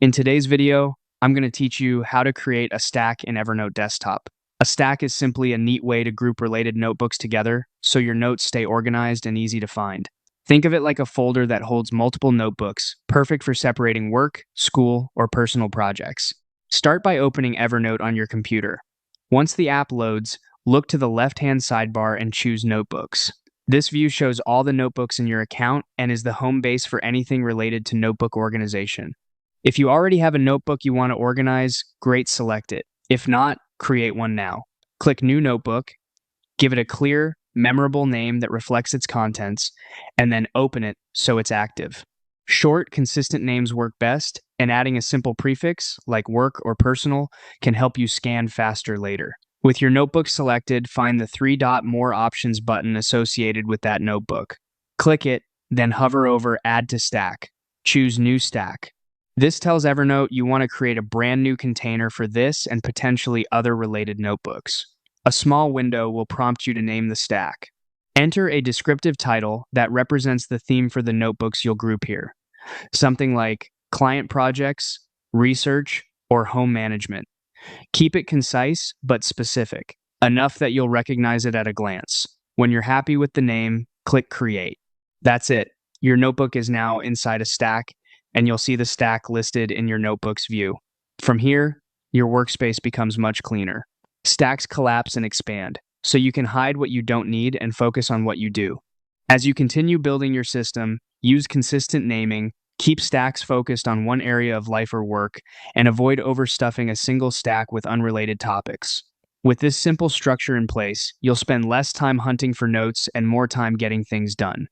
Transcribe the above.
In today's video, I'm going to teach you how to create a stack in Evernote Desktop. A stack is simply a neat way to group related notebooks together so your notes stay organized and easy to find. Think of it like a folder that holds multiple notebooks, perfect for separating work, school, or personal projects. Start by opening Evernote on your computer. Once the app loads, look to the left-hand sidebar and choose Notebooks. This view shows all the notebooks in your account and is the home base for anything related to notebook organization. If you already have a notebook you want to organize, great, select it. If not, create one now. Click New Notebook, give it a clear, memorable name that reflects its contents, and then open it so it's active. Short, consistent names work best, and adding a simple prefix, like work or personal, can help you scan faster later. With your notebook selected, find the three-dot More Options button associated with that notebook. Click it, then hover over Add to Stack. Choose New Stack. This tells Evernote you want to create a brand new container for this and potentially other related notebooks. A small window will prompt you to name the stack. Enter a descriptive title that represents the theme for the notebooks you'll group here. Something like Client Projects, Research, or Home Management. Keep it concise but specific, enough that you'll recognize it at a glance. When you're happy with the name, click Create. That's it. Your notebook is now inside a stack, and you'll see the stack listed in your notebook's view. From here, your workspace becomes much cleaner. Stacks collapse and expand, so you can hide what you don't need and focus on what you do. As you continue building your system, use consistent naming, keep stacks focused on one area of life or work, and avoid overstuffing a single stack with unrelated topics. With this simple structure in place, you'll spend less time hunting for notes and more time getting things done.